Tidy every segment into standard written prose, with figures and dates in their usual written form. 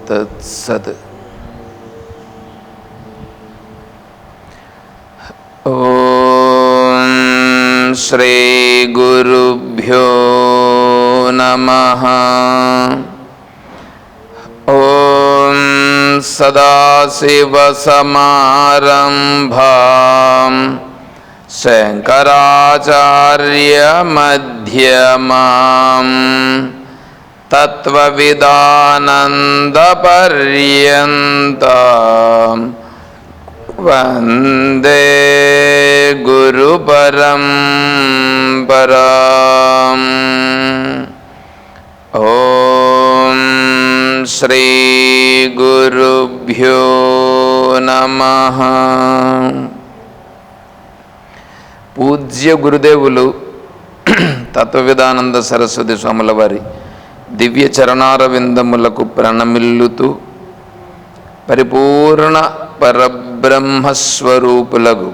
తత్సత్. ఓం శ్రీ గురుభ్యో నమః. ఓం సదాశివసమారంభాం శంకరాచార్యమధ్యమాం తత్వవిదానందపర్యంతం వందే గురుపరంపరాం. ఓం శ్రీ గురుభ్యో నమః. పూజ్య గురుదేవులు తత్వవిదానంద సరస్వతి స్వాముల వారి దివ్య చరణారవిందములకు ప్రణమిల్లుతూ పరిపూర్ణ పరబ్రహ్మస్వరూపులకు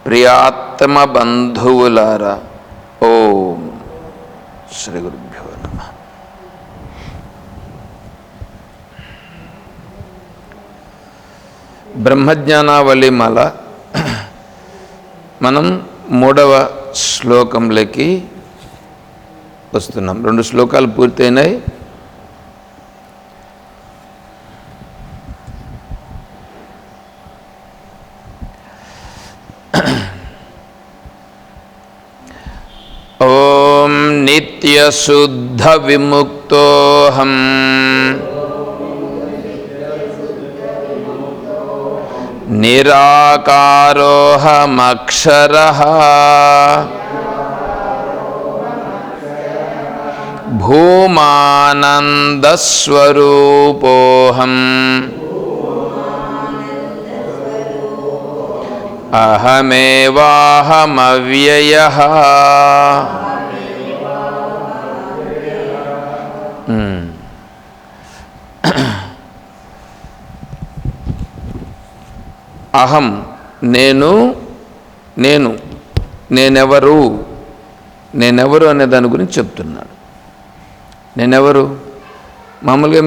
ప్రియాత్మ బంధువులారా, ఓం శ్రీ గురుభ్యో నమః. బ్రహ్మజ్ఞానావళిమాల మనం 3వ శ్లోకంలోకి వస్తున్నాం. 2 శ్లోకాలు పూర్తయినాయి. ఓం నిత్యశుద్ధ విముక్తోహం నిరాకారోహమక్షరః భూమానందస్వరూపోహం అహమేవాహమవ్యయః. అహం నేనెవరు అనే దాని గురించి చెప్తున్నాడు. నేనెవరు? మామూలుగా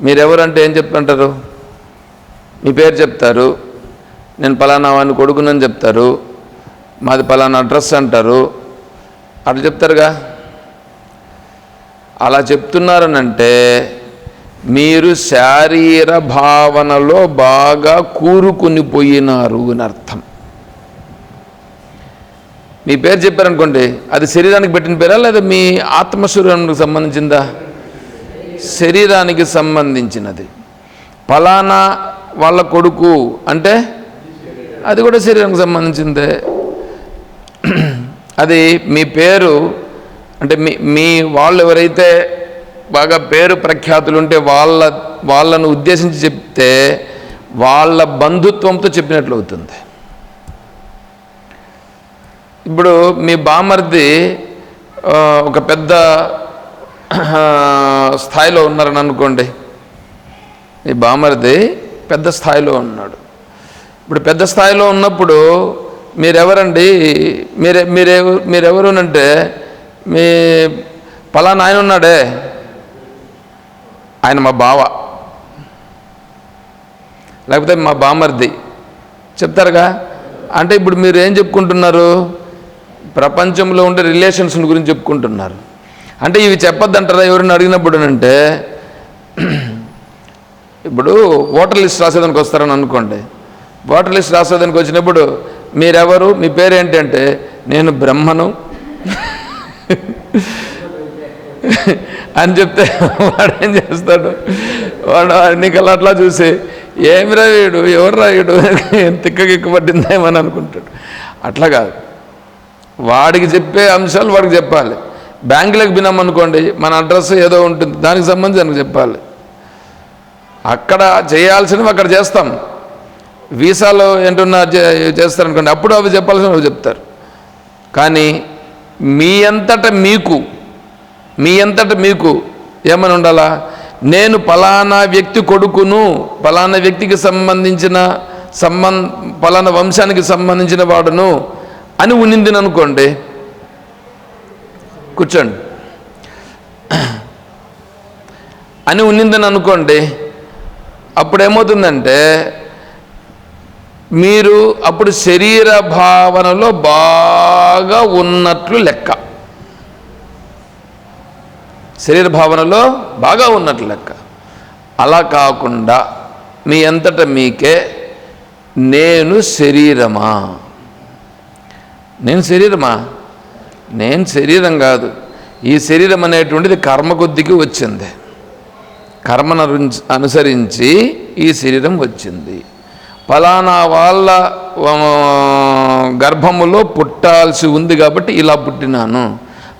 మీరెవరు అంటే ఏం చెప్తుంటారు? మీ పేరు చెప్తారు, నేను పలానా వాడిని కొడుకునని చెప్తారు, మాది పలానా అడ్రస్ అంటారు, అట్లా చెప్తారుగా. అలా చెప్తున్నారనంటే మీరు శారీర భావనలో బాగా కూరుకుని పోయినారు అని అర్థం. మీ పేరు చెప్పారనుకోండి, అది శరీరానికి పెట్టిన పేరా లేదా మీ ఆత్మస్వరూపానికి సంబంధించిందా? శరీరానికి సంబంధించినది. పలానా వాళ్ళ కొడుకు అంటే అది కూడా శరీరానికి సంబంధించిందే. అది మీ పేరు అంటే మీ వాళ్ళు ఎవరైతే బాగా పేరు ప్రఖ్యాతులు ఉంటే వాళ్ళను ఉద్దేశించి చెప్తే వాళ్ళ బంధుత్వంతో చెప్పినట్లు అవుతుంది. ఇప్పుడు మీ బామర్ది ఒక పెద్ద స్థాయిలో ఉన్నారని అనుకోండి. మీ బామర్ది పెద్ద స్థాయిలో ఉన్నాడు. ఇప్పుడు పెద్ద స్థాయిలో ఉన్నప్పుడు మీరెవరండి, మీరెవరునంటే మీ పలానా ఆయన ఉన్నాడే, ఆయన మా బావ, లేకపోతే మా బామర్ది చెప్తారుగా. అంటే ఇప్పుడు మీరు ఏం చెప్పుకుంటున్నారు? ప్రపంచంలో ఉండే రిలేషన్స్ గురించి చెప్పుకుంటున్నారు. అంటే ఇవి చెప్పొద్దంటారా ఎవరైనా అడిగినప్పుడు? అంటే ఇప్పుడు ఓటర్ లిస్ట్ రాసేదానికి వస్తారని అనుకోండి. ఓటర్ లిస్ట్ రాసేదానికి వచ్చినప్పుడు మీరెవరు, మీ పేరేంటి అంటే నేను బ్రహ్మను అని చెప్తే వాడు ఏం చేస్తాడు? వాడు నీకు అట్లా చూసి ఏమిరా వీడు, ఎవరు రాయుడు, తిక్కగిక్కబట్టిందేమని అనుకుంటాడు. అట్లా కాదు, వాడికి చెప్పే అంశాలు వాడికి చెప్పాలి. బ్యాంకులకు బినామనుకోండి, మన అడ్రస్ ఏదో ఉంటుంది, దానికి సంబంధించి దానికి చెప్పాలి. అక్కడ చేయాల్సినవి అక్కడ చేస్తాం. వీసాలో ఏంటున్నా చేస్తారనుకోండి, అప్పుడు అవి చెప్పాల్సిన అవి చెప్తారు. కానీ మీ అంతట మీకు ఏమని ఉండాలా? నేను పలానా వ్యక్తి కొడుకును, పలానా వ్యక్తికి సంబంధించిన పలానా వంశానికి సంబంధించిన వాడును అని ఉన్నింది అనుకోండి, కూర్చోండి అని ఉన్నిందని అనుకోండి, అప్పుడేమవుతుందంటే మీరు అప్పుడు శరీర భావనలో బాగా ఉన్నట్లు లెక్క. శరీర భావనలో బాగా ఉన్నట్లు లెక్క. అలా కాకుండా మీ అంతటా మీకే నేను శరీరమా, నేను శరీరం కాదు. ఈ శరీరం అనేటువంటిది కర్మ కొద్దికి వచ్చింది, కర్మను అనుసరించి ఈ శరీరం వచ్చింది. ఫలానా వాళ్ళ గర్భములో పుట్టాల్సి ఉంది కాబట్టి ఇలా పుట్టినాను,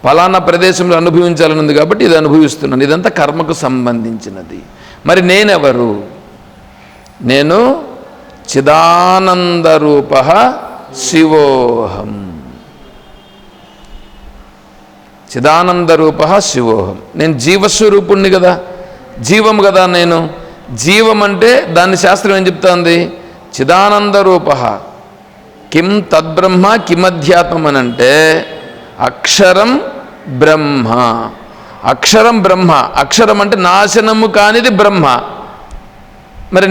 ఫలానా ప్రదేశంలో అనుభవించాలని ఉంది కాబట్టి ఇది అనుభవిస్తున్నాను. ఇదంతా కర్మకు సంబంధించినది. మరి నేనెవరు? నేను చిదానందరూప శివోహం. చిదానందరూప శివోహం. నేను జీవస్వరూపుణ్ణి కదా, జీవం కదా. నేను జీవం అంటే దాన్ని శాస్త్రం ఏం చెప్తోంది? చిదానందరూప కిం తద్బ్రహ్మ కిమధ్యాత్మం అని అంటే అక్షరం బ్రహ్మ. అక్షరం బ్రహ్మ. అక్షరం అంటే నాశనము కానిది బ్రహ్మ. మరి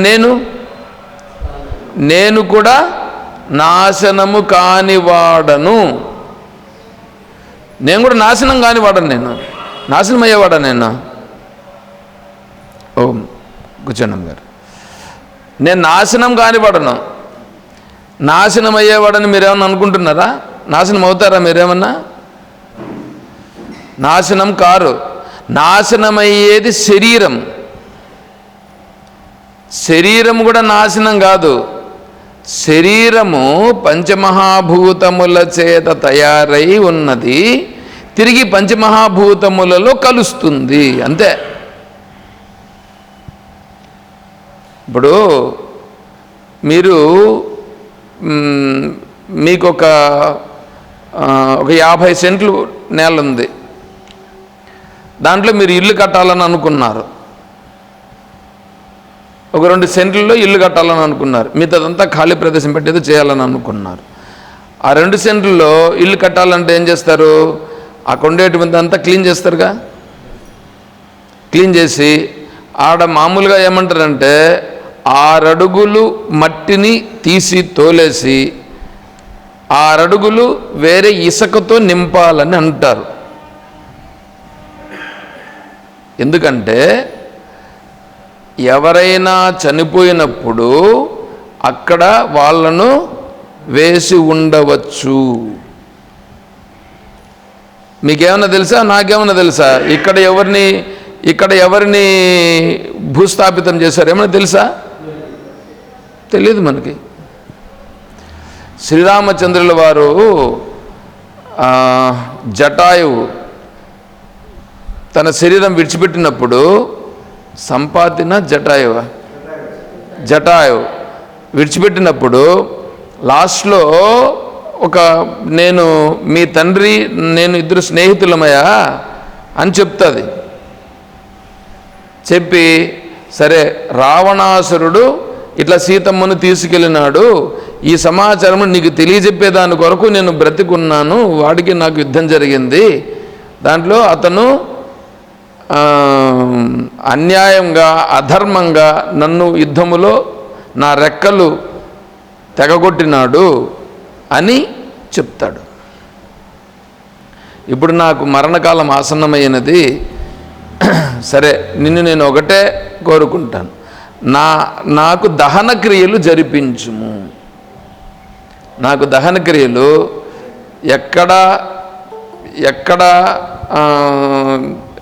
నేను కూడా నాశనము కానివాడను. నేను కూడా నాశనం కానివాడను. నేను నాశనం అయ్యేవాడా? నేను కూర్చోండి గారు, నేను నాశనం కానివాడను. నాశనం అయ్యేవాడని మీరేమన్నా అనుకుంటున్నారా? నాశనం అవుతారా మీరేమన్నా? నాశనం కారు. నాశనమయ్యేది శరీరం. శరీరం కూడా నాశనం కాదు. శరీరము పంచమహాభూతముల చేత తయారై ఉన్నది, తిరిగి పంచమహాభూతములలో కలుస్తుంది, అంతే. ఇప్పుడు మీరు మీకు ఒక 50 సెంట్లు నేల ఉంది, దాంట్లో మీరు ఇల్లు కట్టాలని అనుకున్నారు. ఒక 2 సెంట్లలో ఇల్లు కట్టాలని అనుకున్నారు, మిగతాదంతా ఖాళీ ప్రదేశం పెట్టేది చేయాలని అనుకున్నారు. ఆ 2 సెంట్లలో ఇల్లు కట్టాలంటే ఏం చేస్తారు? ఆ కొండేటువంటి అంతా క్లీన్ చేస్తారుగా. క్లీన్ చేసి ఆడ మామూలుగా ఏమంటారంటే 6 అడుగులు మట్టిని తీసి తోలేసి 6 అడుగులు వేరే ఇసుకతో నింపాలని అంటారు. ఎందుకంటే ఎవరైనా చనిపోయినప్పుడు అక్కడ వాళ్ళను వేసి ఉండవచ్చు. మీకేమన్నా తెలుసా? నాకేమన్నా తెలుసా? ఇక్కడ ఎవరిని భూస్థాపితం చేశారు ఏమన్నా తెలుసా? తెలియదు మనకి. శ్రీరామచంద్రుల వారు జటాయువు తన శరీరం విడిచిపెట్టినప్పుడు, సంపాతిన జటాయువు విడిచిపెట్టినప్పుడు లాస్ట్లో నేను మీ తండ్రి నేను ఇద్దరు స్నేహితులమయ్యా అని చెప్తుంది. చెప్పి సరే రావణాసురుడు ఇట్లా సీతమ్మను తీసుకెళ్ళినాడు, ఈ సమాచారం నీకు తెలియజెప్పేదాని కొరకు నేను బ్రతికున్నాను, వాడికి నాకు యుద్ధం జరిగింది, దాంట్లో అతను అన్యాయంగా అధర్మంగా నన్ను యుద్ధములో నా రెక్కలు తెగగొట్టినాడు అని చెప్తాడు. ఇప్పుడు నాకు మరణకాలం ఆసన్నమైనది, సరే నిన్ను నేను ఒకటే కోరుకుంటాను, నాకు దహన క్రియలు జరిపించుము. నాకు దహన క్రియలు ఎక్కడ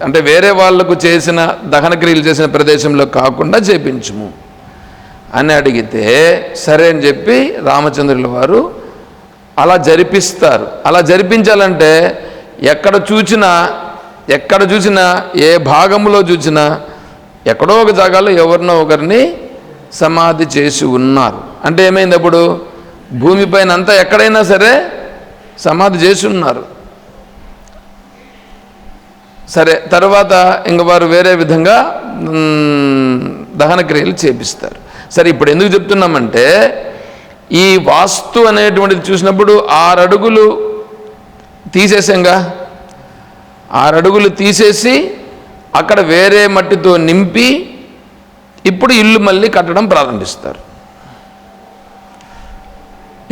అంటే వేరే వాళ్లకు చేసిన దహన క్రియలు చేసిన ప్రదేశంలో కాకుండా చేపించుము అని అడిగితే సరే అని చెప్పి రామచంద్రుల వారు అలా జరిపిస్తారు. అలా జరిపించాలంటే ఎక్కడ చూసినా ఏ భాగంలో చూసినా ఎక్కడో ఒక జాగాలో ఎవరినో ఒకరిని సమాధి చేసి ఉన్నారు. అంటే ఏమైంది? అప్పుడు భూమిపైన అంతా ఎక్కడైనా సరే సమాధి చేసి ఉన్నారు. సరే, తర్వాత ఇంక వారు వేరే విధంగా దహన క్రియలు చేపిస్తారు. సరే, ఇప్పుడు ఎందుకు చెప్తున్నామంటే ఈ వాస్తు అనేటువంటిది చూసినప్పుడు 6 అడుగులు తీసేసాంగా. 6 అడుగులు తీసేసి అక్కడ వేరే మట్టితో నింపి ఇప్పుడు ఇల్లు మళ్ళీ కట్టడం ప్రారంభిస్తారు.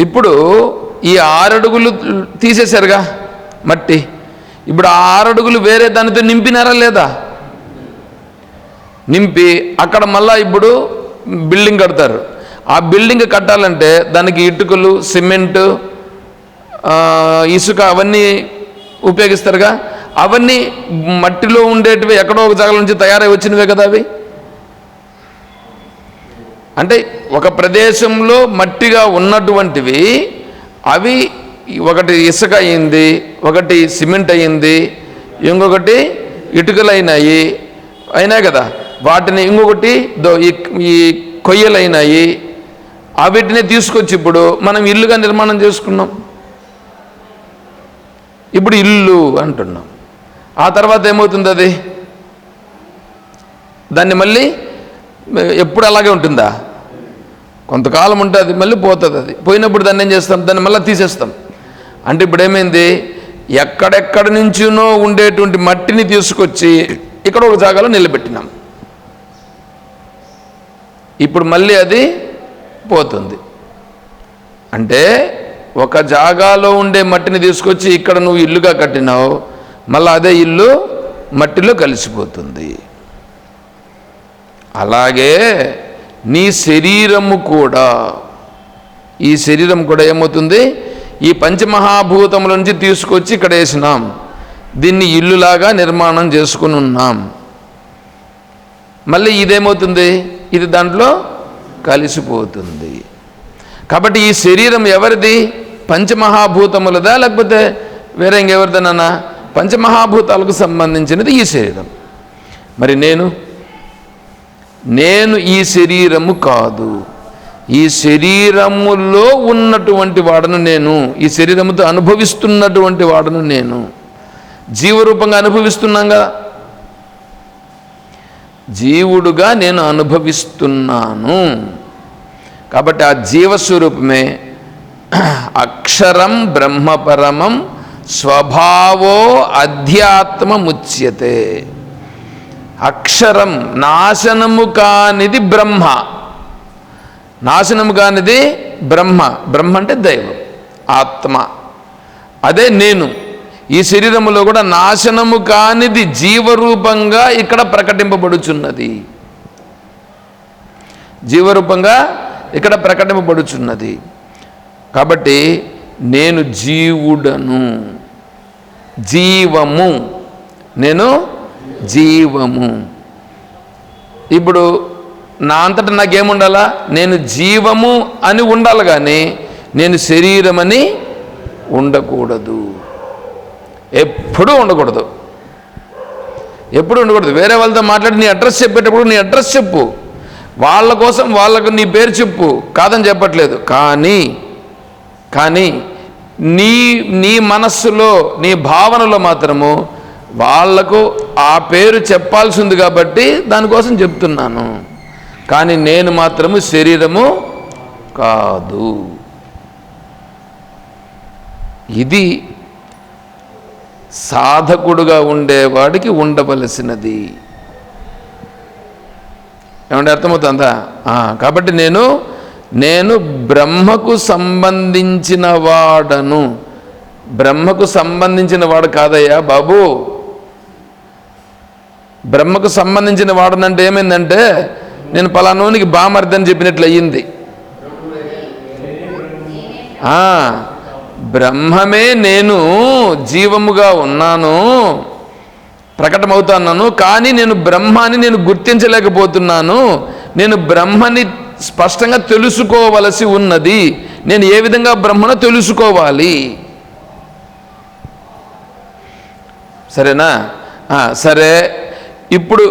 ఇప్పుడు ఈ 6 అడుగులు తీసేశారుగా మట్టి, ఇప్పుడు 6 అడుగులు వేరే దానితో నింపినారా లేదా? నింపి అక్కడ మళ్ళా ఇప్పుడు బిల్డింగ్ కడతారు. ఆ బిల్డింగ్ కట్టాలంటే దానికి ఇటుకలు, సిమెంటు, ఇసుక అవన్నీ ఉపయోగిస్తారుగా. అవన్నీ మట్టిలో ఉండేటివి ఎక్కడో ఒక జాగాల నుంచి తయారై వచ్చినవే కదా అవి. అంటే ఒక ప్రదేశంలో మట్టిగా ఉన్నటువంటివి అవి ఒకటి ఇసుక అయింది, ఒకటి సిమెంట్ అయింది, ఇంకొకటి ఇటుకలు అయినాయి కదా. వాటిని ఇంకొకటి ఈ కొయ్యలు అయినాయి. వీటిని తీసుకొచ్చి ఇప్పుడు మనం ఇల్లుగా నిర్మాణం చేసుకున్నాం. ఇప్పుడు ఇల్లు అంటున్నాం. ఆ తర్వాత ఏమవుతుంది? అది దాన్ని మళ్ళీ ఎప్పుడు అలాగే ఉంటుందా? కొంతకాలం ఉంటుంది, మళ్ళీ పోతుంది. అది పోయినప్పుడు దాన్ని ఏం చేస్తాం? దాన్ని మళ్ళీ తీసేస్తాం. అంటే ఇప్పుడు ఏమైంది? ఎక్కడెక్కడి నుంచినో ఉండేటువంటి మట్టిని తీసుకొచ్చి ఇక్కడ ఒక జాగాలో నిలబెట్టినాం. ఇప్పుడు మళ్ళీ అది పోతుంది. అంటే ఒక జాగాలో ఉండే మట్టిని తీసుకొచ్చి ఇక్కడ నువ్వు ఇల్లుగా కట్టినావు, మళ్ళీ అదే ఇల్లు మట్టిలో కలిసిపోతుంది. అలాగే నీ శరీరము కూడా, ఈ శరీరం కూడా ఏమవుతుంది? ఈ పంచమహాభూతముల నుంచి తీసుకొచ్చి ఇక్కడ వేసినాం, దీన్ని ఇల్లులాగా నిర్మాణం చేసుకుని ఉన్నాం. మళ్ళీ ఇదేమవుతుంది? ఇది దాంట్లో కలిసిపోతుంది. కాబట్టి ఈ శరీరం ఎవరిది? పంచమహాభూతములదా లేకపోతే వేరే ఇంకెవరిదన్నా? పంచమహాభూతాలకు సంబంధించినది ఈ శరీరం. మరి నేను ఈ శరీరము కాదు, ఈ శరీరములో ఉన్నటువంటి వాడను నేను, ఈ శరీరముతో అనుభవిస్తున్నటువంటి వాడను నేను. జీవరూపంగా అనుభవిస్తున్నాగా, జీవుడుగా నేను అనుభవిస్తున్నాను. కాబట్టి ఆ జీవస్వరూపమే అక్షరం బ్రహ్మపరమం స్వభావో అధ్యాత్మముచ్యతే. అక్షరం నాశనము కానిది బ్రహ్మ, నాశనము కానిది బ్రహ్మ. బ్రహ్మ అంటే దైవం, ఆత్మ. అదే నేను. ఈ శరీరములో కూడా నాశనము కానిది జీవరూపంగా ఇక్కడ ప్రకటింపబడుచున్నది. జీవరూపంగా ఇక్కడ ప్రకటింపబడుచున్నది. కాబట్టి నేను జీవుడను, జీవము, నేను జీవము. ఇప్పుడు నా అంతటా నాకేముండాలా? నేను జీవము అని ఉండాలి, కానీ నేను శరీరం అని ఉండకూడదు. ఎప్పుడూ ఉండకూడదు, ఎప్పుడు ఉండకూడదు. వేరే వాళ్ళతో మాట్లాడి నీ అడ్రస్ చెప్పేటప్పుడు నీ అడ్రస్ చెప్పు, వాళ్ళ కోసం వాళ్ళకు నీ పేరు చెప్పు, కాదని చెప్పట్లేదు. కానీ నీ మనస్సులో, నీ భావనలో మాత్రము వాళ్లకు ఆ పేరు చెప్పాల్సింది కాబట్టి దానికోసం చెప్తున్నాను. కానీ నేను మాత్రము శరీరము కాదు. ఇది సాధకుడుగా ఉండేవాడికి ఉండవలసినది. ఏమంటే అర్థమవుతుందా? కాబట్టి నేను బ్రహ్మకు సంబంధించిన వాడను. బ్రహ్మకు సంబంధించిన వాడు కాదయ్యా బాబు. బ్రహ్మకు సంబంధించిన వాడనంటే ఏమైందంటే నేను పలానోనికి బామర్దని చెప్పినట్లు అయ్యింది. బ్రహ్మమే నేను జీవముగా ఉన్నాను, ప్రకటమవుతున్నాను. కానీ నేను బ్రహ్మాన్ని నేను గుర్తించలేకపోతున్నాను. నేను బ్రహ్మని స్పష్టంగా తెలుసుకోవలసి ఉన్నది. నేను ఏ విధంగా బ్రహ్మను తెలుసుకోవాలి? సరేనా? సరే, ఇప్పుడు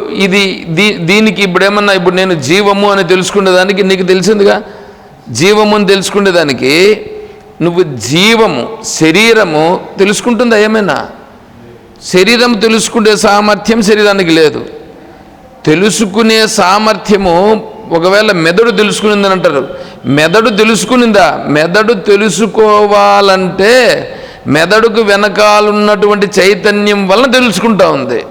దీనికి ఇప్పుడు ఏమన్నా, ఇప్పుడు నేను జీవము అని తెలుసుకునే దానికి నీకు తెలిసిందిగా, జీవముని తెలుసుకునేదానికి నువ్వు జీవము శరీరము తెలుసుకుంటుందా? ఏమైనా శరీరం తెలుసుకునే సామర్థ్యం శరీరానికి లేదు. తెలుసుకునే సామర్థ్యము ఒకవేళ మెదడు తెలుసుకునిందని అంటారు. మెదడు తెలుసుకునిందా? మెదడు తెలుసుకోవాలంటే మెదడుకు వెనకాలన్నటువంటి చైతన్యం వలన తెలుసుకుంటా ఉంది.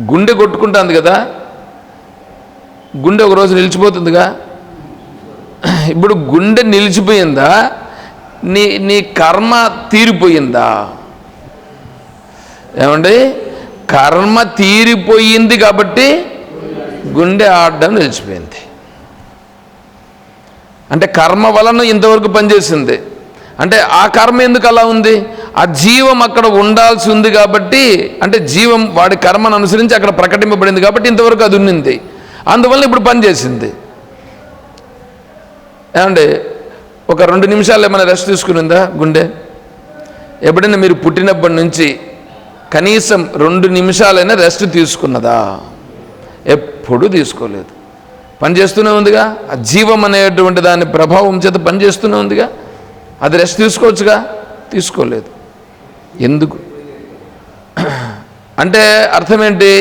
గుండె కొట్టుకుంటుంది కదా, గుండె ఒకరోజు నిలిచిపోతుందిగా. ఇప్పుడు గుండె నిలిచిపోయిందా? నీ కర్మ తీరిపోయిందా? ఏమండి, కర్మ తీరిపోయింది కాబట్టి గుండె ఆడడం నిలిచిపోయింది. అంటే కర్మ వలన ఇంతవరకు పనిచేసింది. అంటే ఆ కర్మ ఎందుకు అలా ఉంది? ఆ జీవం అక్కడ ఉండాల్సి ఉంది కాబట్టి, అంటే జీవం వాడి కర్మను అనుసరించి అక్కడ ప్రకటింపబడింది కాబట్టి ఇంతవరకు అది ఉన్నింది. అందువల్ల ఇప్పుడు పనిచేసింది. ఏమండి, ఒక 2 నిమిషాలు ఏమైనా రెస్ట్ తీసుకునిందా గుండె? ఎప్పుడైనా మీరు పుట్టినప్పటి నుంచి కనీసం 2 నిమిషాలైనా రెస్ట్ తీసుకున్నదా? ఎప్పుడూ తీసుకోలేదు. పనిచేస్తూనే ఉందిగా. ఆ జీవం అనేటువంటి దాని ప్రభావం చేత పనిచేస్తూనే ఉందిగా. అది రెస్ట్ తీసుకోవచ్చుగా, తీసుకోలేదు. ఎందుకు అంటే అర్థం ఏంటి?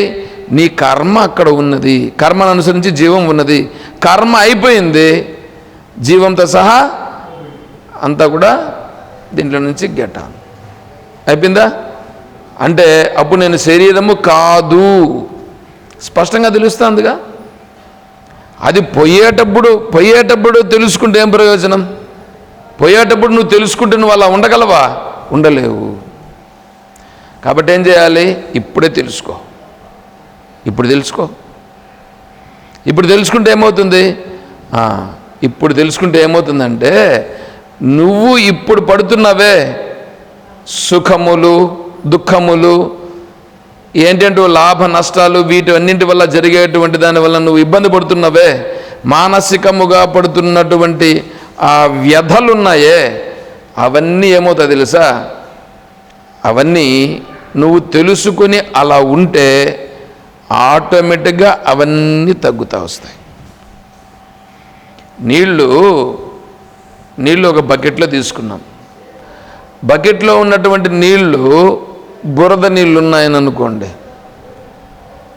నీ కర్మ అక్కడ ఉన్నది, కర్మను అనుసరించి జీవం ఉన్నది. కర్మ అయిపోయింది, జీవంతో సహా అంతా కూడా దీంట్లో నుంచి గెటాన్ అయిపోయిందా? అంటే అప్పుడు నేను శరీరము కాదు, స్పష్టంగా తెలుస్తుందిగా. అది పోయేటప్పుడు తెలుసుకుంటే ఏం ప్రయోజనం? పోయేటప్పుడు నువ్వు తెలుసుకుంటే నువ్వు అలా ఉండగలవా? ఉండలేవు. కాబట్టి ఏం చేయాలి? ఇప్పుడే తెలుసుకో. ఇప్పుడు తెలుసుకుంటే ఏమవుతుంది? ఇప్పుడు తెలుసుకుంటే ఏమవుతుందంటే, నువ్వు ఇప్పుడు పడుతున్నవే సుఖములు దుఃఖములు ఏంటంటే లాభ నష్టాలు, వీటన్నింటి వల్ల జరిగేటువంటి దానివల్ల నువ్వు ఇబ్బంది పడుతున్నవే, మానసికముగా పడుతున్నటువంటి ఆ వ్యధలున్నాయే, అవన్నీ ఏమవుతాయి తెలుసా? అవన్నీ నువ్వు తెలుసుకుని అలా ఉంటే ఆటోమేటిక్గా అవన్నీ తగ్గుతూ వస్తాయి. నీళ్ళు ఒక బకెట్లో తీసుకున్నాం. బకెట్లో ఉన్నటువంటి నీళ్లు బురద నీళ్ళు ఉన్నాయని అనుకోండి,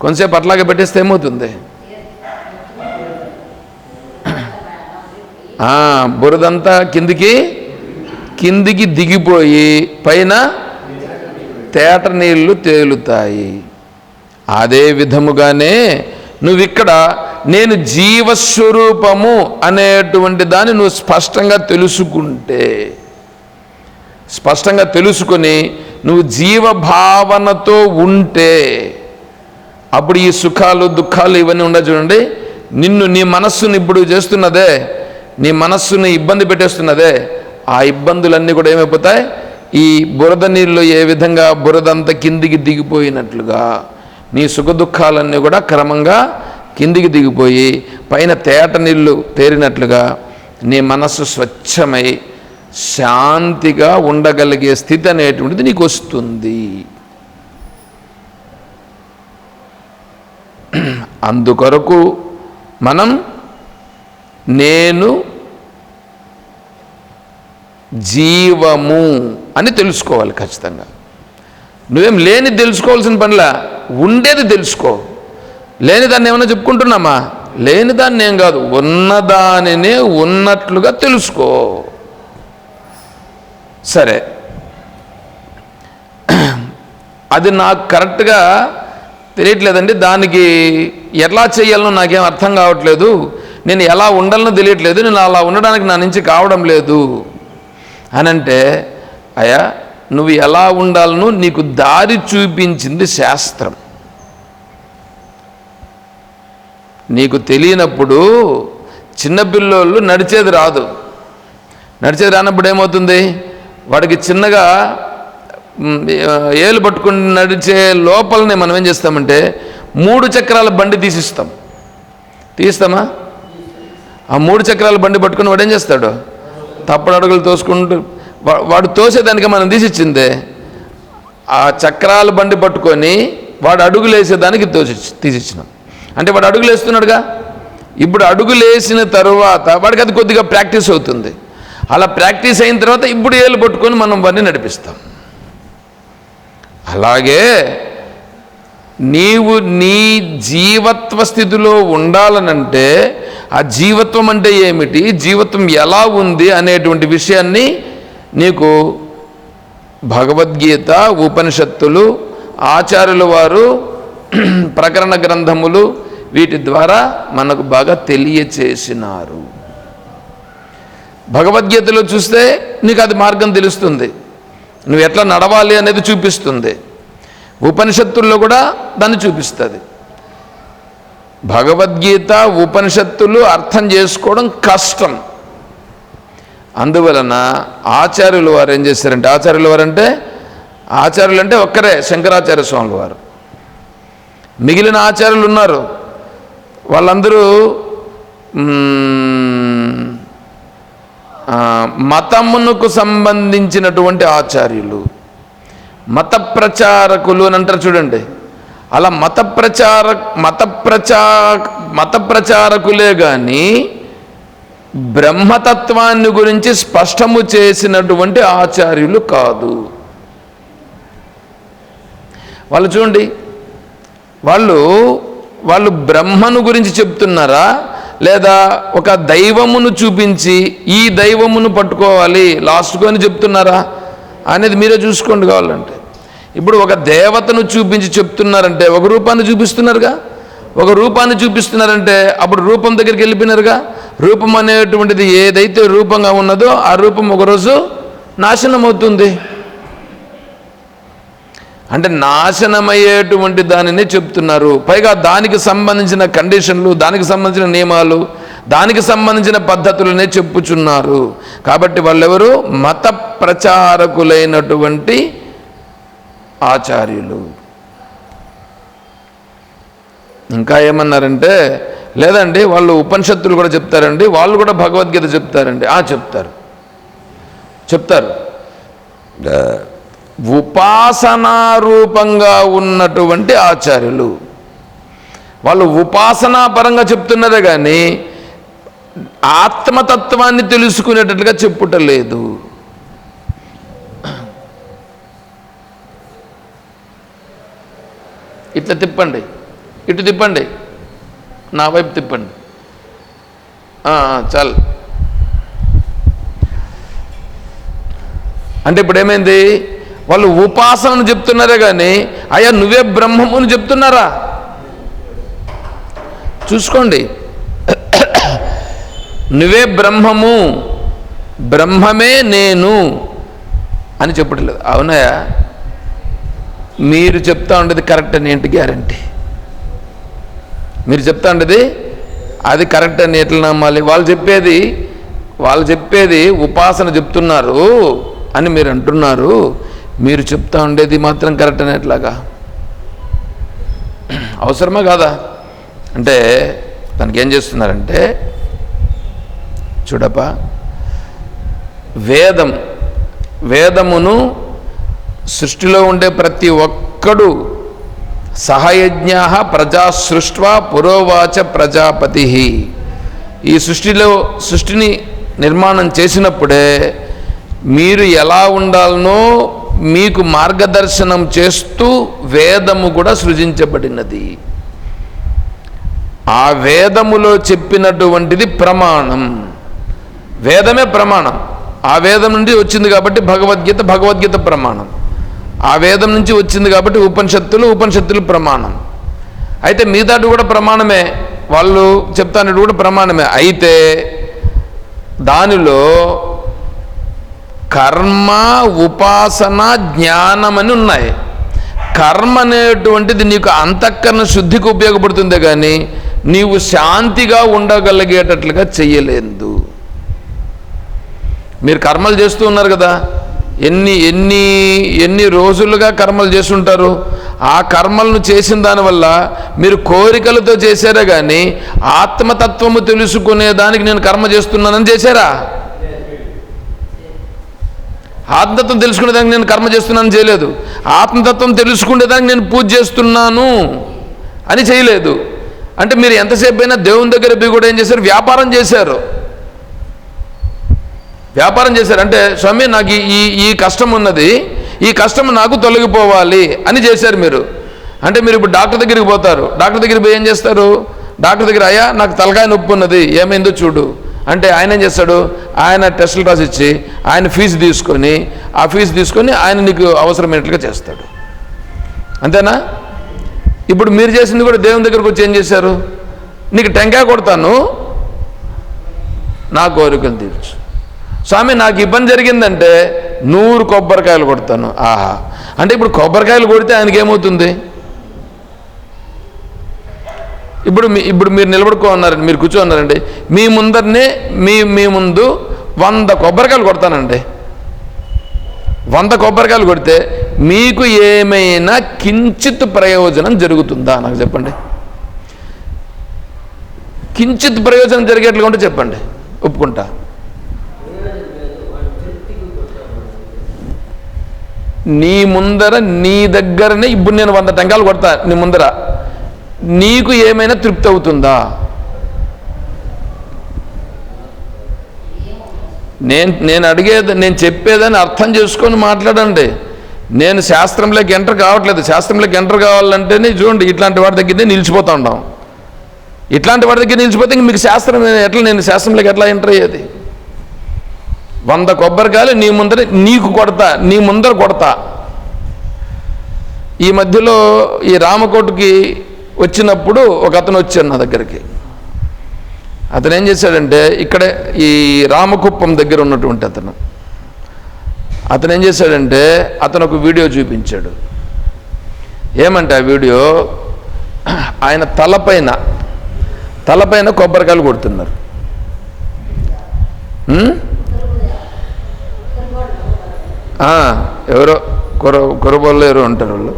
కొంతసేపు అట్లాగే పెట్టేస్తే ఏమవుతుంది? బురదంతా కిందికి దిగిపోయి పైన తేట నీళ్లు తేలుతాయి. అదే విధముగానే నువ్విక్కడ నేను జీవస్వరూపము అనేటువంటి దాన్ని నువ్వు స్పష్టంగా తెలుసుకొని నువ్వు జీవభావనతో ఉంటే అప్పుడు ఈ సుఖాలు దుఃఖాలు ఇవన్నీ ఉండవు. చూడండి, నీ మనస్సుని ఇప్పుడు చేస్తున్నదే, నీ మనస్సుని ఇబ్బంది పెట్టేస్తున్నదే, ఆ ఇబ్బందులన్నీ కూడా ఏమైపోతాయి? ఈ బురద నీళ్ళు ఏ విధంగా బురదంతా కిందికి దిగిపోయినట్లుగా నీ సుఖ దుఃఖాలన్నీ కూడా క్రమంగా కిందికి దిగిపోయి పైన తేట నీళ్ళు తేరినట్లుగా నీ మనస్సు స్వచ్ఛమై శాంతిగా ఉండగలిగే స్థితి అనేటువంటిది నీకు వస్తుంది. అందుకొరకు మనం నేను జీవము అని తెలుసుకోవాలి ఖచ్చితంగా. నువ్వేం లేని తెలుసుకోవాల్సిన పనిలా, ఉండేది తెలుసుకో. లేని దాన్ని ఏమైనా చెప్పుకుంటున్నామా? లేని దాన్ని ఏం కాదు, ఉన్నదానినే ఉన్నట్లుగా తెలుసుకో. సరే, అది నాకు కరెక్ట్గా తెలియట్లేదండి, దానికి ఎలా చేయాలనో నాకేం అర్థం కావట్లేదు, నేను ఎలా ఉండాలనో తెలియట్లేదు, నేను అలా ఉండడానికి నా నుంచి కావడం లేదు అని అంటే, అయ్యా నువ్వు ఎలా ఉండాలనో నీకు దారి చూపించింది శాస్త్రం. నీకు తెలియనప్పుడు చిన్నపిల్లోళ్ళు నడిచేది రానప్పుడు ఏమవుతుంది? వాడికి చిన్నగా ఏలు పట్టుకుని నడిచే లోపలనే మనం ఏం చేస్తామంటే 3 చక్రాల బండి తీస్తామా? ఆ 3 చక్రాల బండి పట్టుకుని వాడు ఏం చేస్తాడు? తప్పుడు అడుగులు తోసుకుంటూ, వాడు తోసేదానికి మనం తీసిచ్చిందే. ఆ చక్రాల బండి పట్టుకొని వాడు అడుగులు వేసేదానికి తీసిచ్చినాం. అంటే వాడు అడుగులు వేస్తున్నాడుగా, ఇప్పుడు అడుగులేసిన తరువాత వాడికి అది కొద్దిగా ప్రాక్టీస్ అవుతుంది. అలా ప్రాక్టీస్ అయిన తర్వాత ఇప్పుడు ఏళ్ళు పట్టుకొని మనం వాడిని నడిపిస్తాం. అలాగే నీవు నీ జీవత్వ స్థితిలో ఉండాలనంటే ఆ జీవత్వం అంటే ఏమిటి, జీవత్వం ఎలా ఉంది అనేటువంటి విషయాన్ని నీకు భగవద్గీత, ఉపనిషత్తులు, ఆచార్యుల వారు ప్రకరణ గ్రంథములు వీటి ద్వారా మనకు బాగా తెలియచేసినారు. భగవద్గీతలో చూస్తే నీకు అది మార్గం తెలుస్తుంది, నువ్వు ఎట్లా నడవాలి అనేది చూపిస్తుంది. ఉపనిషత్తుల్లో కూడా దాన్ని చూపిస్తుంది. భగవద్గీత, ఉపనిషత్తులు అర్థం చేసుకోవడం కష్టం. అందువలన ఆచార్యుల వారు ఏం చేశారంటే, ఆచార్యులు అంటే ఒక్కరే శంకరాచార్య స్వాముల వారు. మిగిలిన ఆచార్యులు ఉన్నారు, వాళ్ళందరూ మతమునకు సంబంధించినటువంటి ఆచార్యులు, మత ప్రచారకులు అని అంటారు చూడండి. అలా మత ప్రచారకులే కానీ బ్రహ్మతత్వాన్ని గురించి స్పష్టము చేసినటువంటి ఆచార్యులు కాదు. వాళ్ళు చూడండి, వాళ్ళు బ్రహ్మను గురించి చెప్తున్నారా, లేదా ఒక దైవమును చూపించి ఈ దైవమును పట్టుకోవాలి లాస్ట్కు అని చెప్తున్నారా అనేది మీరే చూసుకోండి కావాలంటే. ఇప్పుడు ఒక దేవతను చూపించి చెప్తున్నారంటే ఒక రూపాన్ని చూపిస్తున్నారుగా, ఒక రూపాన్ని చూపిస్తున్నారంటే అప్పుడు రూపం దగ్గరికి వెళ్ళిపోయినారుగా. రూపం అనేటువంటిది ఏదైతే రూపంగా ఉన్నదో ఆ రూపం ఒకరోజు నాశనం అవుతుంది. అంటే నాశనమయ్యేటువంటి దానిని చెప్తున్నారు. పైగా దానికి సంబంధించిన కండిషన్లు, దానికి సంబంధించిన నియమాలు, దానికి సంబంధించిన పద్ధతులనే చెప్పుచున్నారు. కాబట్టి వాళ్ళెవరు? మత ప్రచారకులైనటువంటి ఆచార్యులు. ఇంకా ఏమన్నారంటే, లేదండి వాళ్ళు ఉపనిషత్తులు కూడా చెప్తారండి, వాళ్ళు కూడా భగవద్గీత చెప్తారండి. చెప్తారు. ఉపాసనారూపంగా ఉన్నటువంటి ఆచార్యులు వాళ్ళు ఉపాసనా పరంగా చెప్తున్నారే కానీ ఆత్మతత్వాన్ని తెలుసుకునేటట్లుగా చెప్పుటలేదు. ఇట్లా తిప్పండి, ఇటు తిప్పండి, నా వైపు తిప్పండి, చాలు. అంటే ఇప్పుడు ఏమైంది? వాళ్ళు ఉపాసనను చెప్తున్నారే కానీ అయ్యా నువ్వే బ్రహ్మముని చెప్తున్నారా? చూసుకోండి, నువ్వే బ్రహ్మము, బ్రహ్మమే నేను అని చెప్పట్లేదు. అవునాయా? మీరు చెప్తా ఉండేది కరెక్ట్ అని ఏంటి గ్యారంటీ? మీరు చెప్తా ఉండేది అది కరెక్ట్ అని ఎట్లా నమ్మాలి? వాళ్ళు చెప్పేది ఉపాసన చెప్తున్నారు అని మీరు అంటున్నారు, మీరు చెప్తా ఉండేది మాత్రం కరెక్ట్ అని ఎట్లాగా? అవసరమా కాదా? అంటే దానికి ఏం చేస్తున్నారంటే, చూడప్పా, వేదమును సృష్టిలో ఉండే ప్రతి ఒక్కడు సహయజ్ఞా ప్రజా సృష్ట్వా పురోవాచ ప్రజాపతి. ఈ సృష్టిని నిర్మాణం చేసినప్పుడే మీరు ఎలా ఉండాలనో మీకు మార్గదర్శనం చేస్తూ వేదము కూడా సృజించబడినది. ఆ వేదములో చెప్పినటువంటిది ప్రమాణం, వేదమే ప్రమాణం. ఆ వేదం నుండి వచ్చింది కాబట్టి భగవద్గీత ప్రమాణం. ఆ వేదం నుంచి వచ్చింది కాబట్టి ఉపనిషత్తులు ప్రమాణం. అయితే మిగతాటి కూడా ప్రమాణమే, వాళ్ళు చెప్తానట్టు కూడా ప్రమాణమే. అయితే దానిలో కర్మ, ఉపాసన, జ్ఞానం అని ఉన్నాయి. కర్మ అనేటువంటిది నీకు అంతఃకరణ శుద్ధికి ఉపయోగపడుతుందే కానీ నీవు శాంతిగా ఉండగలిగేటట్లుగా చెయ్యలేదు. మీరు కర్మలు చేస్తూ ఉన్నారు కదా, ఎన్ని రోజులుగా కర్మలు చేస్తుంటారు. ఆ కర్మలను చేసిన దానివల్ల మీరు కోరికలతో చేశారా కానీ ఆత్మతత్వము తెలుసుకునే దానికి నేను కర్మ చేస్తున్నానని చేశారా? ఆత్మతత్వం తెలుసుకునేదానికి నేను కర్మ చేస్తున్నాను చేయలేదు. ఆత్మతత్వం తెలుసుకునేదానికి నేను పూజ చేస్తున్నాను అని చేయలేదు. అంటే మీరు ఎంతసేపు అయినా దేవుని దగ్గర పోయి కూడా ఏం చేశారు? వ్యాపారం చేశారు. అంటే స్వామి నాకు ఈ కష్టం ఉన్నది, ఈ కష్టం నాకు తొలగిపోవాలి అని చేశారు మీరు. అంటే మీరు ఇప్పుడు డాక్టర్ దగ్గరికి పోతారు, డాక్టర్ దగ్గరికి పోయి ఏం చేస్తారు? డాక్టర్ దగ్గర అయ్యా నాకు తలకాయ నొప్పి ఉన్నది, ఏమైందో చూడు అంటే ఆయన ఏం చేస్తాడు? ఆయన టెస్టులు రాసిచ్చి ఆయన ఫీజు తీసుకొని ఆయన నీకు అవసరమైనట్లుగా చేస్తాడు. అంతేనా? ఇప్పుడు మీరు చేసింది కూడా దేవుని దగ్గరకు వచ్చి ఏం చేశారు? నీకు టెంకాయ కొడతాను, నా కోరికలు తీర్చు. స్వామి నాకు ఇబ్బంది జరిగిందంటే 100 కొబ్బరికాయలు కొడతాను. ఆహా, అంటే ఇప్పుడు కొబ్బరికాయలు కొడితే ఆయనకి ఏమవుతుంది? ఇప్పుడు మీరు నిలబడుకోన్నారండి, మీరు కూర్చోన్నారండి, మీ ముందరనే మీ ముందు 100 కొబ్బరికాయలు కొడతానండి. 100 కొబ్బరికాయలు కొడితే మీకు ఏమైనా కించిత్ ప్రయోజనం జరుగుతుందా? నాకు చెప్పండి. కించిత్ ప్రయోజనం జరిగేట్లుగా ఉంటే చెప్పండి, ఒప్పుకుంటా. నీ ముందర నీ దగ్గరనే ఇప్పుడు నేను 100 టెంకాయలు కొడతా నీ ముందర, నీకు ఏమైనా తృప్తి అవుతుందా? నేను అడిగేది, నేను చెప్పేదని అర్థం చేసుకొని మాట్లాడండి. నేను శాస్త్రంలోకి ఎంటర్ కావట్లేదు. శాస్త్రంలోకి ఎంటర్ కావాలంటేనే చూడండి, ఇట్లాంటి వాడి దగ్గరనే నిలిచిపోతూ ఉంటాం. ఇట్లాంటి వాడి దగ్గర నిలిచిపోతే ఇంక మీకు శాస్త్రం ఎట్లా, నేను శాస్త్రంలోకి ఎట్లా ఎంటర్ అయ్యేది? 100 కొబ్బరికాయలు నీ ముందర నీకు కొడతా, నీ ముందర కొడతా. ఈ మధ్యలో ఈ రామకోటకి వచ్చినప్పుడు ఒక అతను వచ్చాడు నా దగ్గరికి. అతను ఏం చేశాడంటే, ఇక్కడే ఈ రామకుప్పం దగ్గర ఉన్నటువంటి అతను ఏం చేశాడంటే, అతను ఒక వీడియో చూపించాడు. ఏమంటే ఆ వీడియో, ఆయన తలపైన కొబ్బరికాయలు కొడుతున్నారు. ఎవరో కొరబోళ్ళు ఎవరో ఉంటారు వాళ్ళు.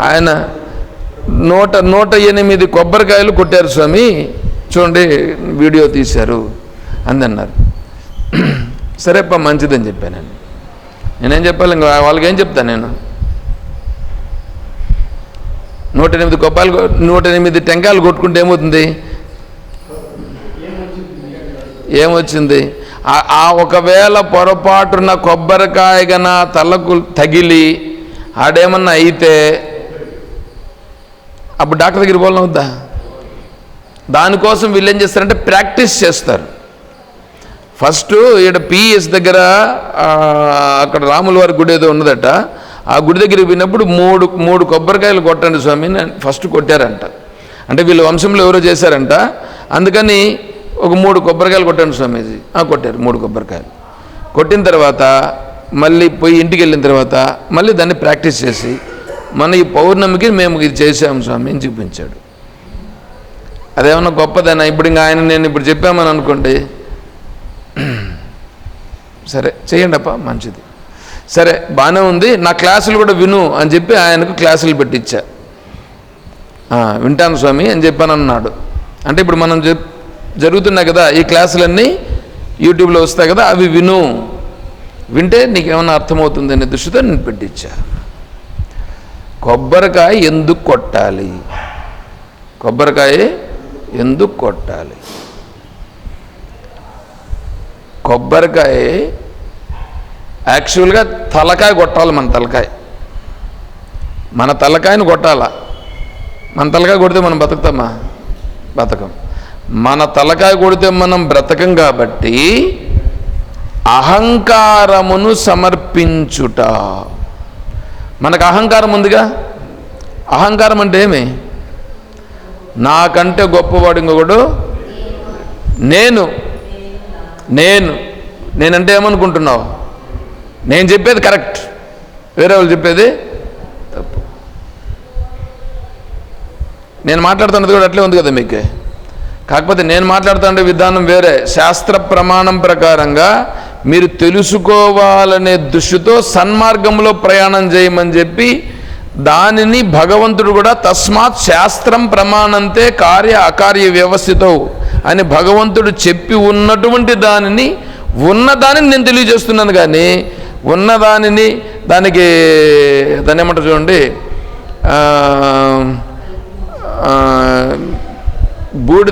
ఆయన 108 కొబ్బరికాయలు కొట్టారు స్వామి, చూడండి వీడియో తీశారు అందన్నారు. సరేప్ప మంచిదని చెప్పాను. నేనేం చెప్పాలి, ఇంకా వాళ్ళకి ఏం చెప్తాను నేను? 108 టెంకాయలు కొట్టుకుంటే ఏమొచ్చింది? ఒకవేళ పొరపాటున కొబ్బరికాయ నా తలకు తగిలి ఆడేమన్నా అయితే అప్పుడు డాక్టర్ దగ్గరికి పోవాలని అవుద్దా? దానికోసం వీళ్ళు ఏం చేస్తారంటే ప్రాక్టీస్ చేస్తారు. ఫస్ట్ ఇక్కడ పిఎస్ దగ్గర అక్కడ రాముల వారి గుడి ఏదో ఉన్నదట, ఆ గుడి దగ్గరికి పోయినప్పుడు మూడు కొబ్బరికాయలు కొట్టండి స్వామి ఫస్ట్ కొట్టారంట. అంటే వీళ్ళ వంశంలో ఎవరో చేశారంట, అందుకని ఒక 3 కొబ్బరికాయలు కొట్టండి స్వామీజీ. కొట్టారు 3 కొబ్బరికాయలు. కొట్టిన తర్వాత మళ్ళీ పోయి ఇంటికి వెళ్ళిన తర్వాత మళ్ళీ దాన్ని ప్రాక్టీస్ చేసి మన ఈ పౌర్ణమికి మేము ఇది చేసాము స్వామి అని చూపించాడు. అదేమన్నా గొప్పదైనా? ఇప్పుడు ఇంకా నేను ఇప్పుడు చెప్పామని అనుకోండి, సరే చేయండి అప్ప మంచిది, సరే బాగానే ఉంది, నా క్లాసులు కూడా విను అని చెప్పి ఆయనకు క్లాసులు పెట్టించా. వింటాను స్వామి అని చెప్పాను అన్నాడు. అంటే ఇప్పుడు మనం జరుగుతున్నాయి కదా ఈ క్లాసులన్నీ యూట్యూబ్లో వస్తాయి కదా, అవి వింటే నీకేమన్నా అర్థమవుతుంది అనే దృష్టితో నేను పెట్టించా. కొబ్బరికాయ ఎందుకు కొట్టాలి? కొబ్బరికాయ యాక్చువల్గా తలకాయ కొట్టాలి. మన తలకాయను కొట్టాలా. మన తలకాయ కొడితే మనం బతుకుతామా? బతకం. మన తలకాయ కొడితే మనం బ్రతకం. కాబట్టి అహంకారమును సమర్పించుట. మనకు అహంకారం ఉందిగా. అహంకారం అంటే ఏమి? నాకంటే గొప్పవాడు ఇంకొకడు, నేనంటే ఏమనుకుంటున్నావు? నేను చెప్పేది కరెక్ట్, వేరే వాళ్ళు చెప్పేది తప్పు. నేను మాట్లాడుతున్నది కూడా అట్లే ఉంది కదా మీకు. కాకపోతే నేను మాట్లాడుతుండే విధానం వేరే. శాస్త్ర ప్రమాణం ప్రకారంగా మీరు తెలుసుకోవాలనే దృష్టితో సన్మార్గంలో ప్రయాణం చేయమని చెప్పి దానిని భగవంతుడు కూడా తస్మాత్ శాస్త్రం ప్రమాణంతే కార్య అకార్య వ్యవస్థితో అని భగవంతుడు చెప్పి ఉన్నటువంటి ఉన్నదానిని నేను తెలియజేస్తున్నాను. కానీ ఉన్నదానిని దాన్ని ఏమంటారు చూడండి, బూడి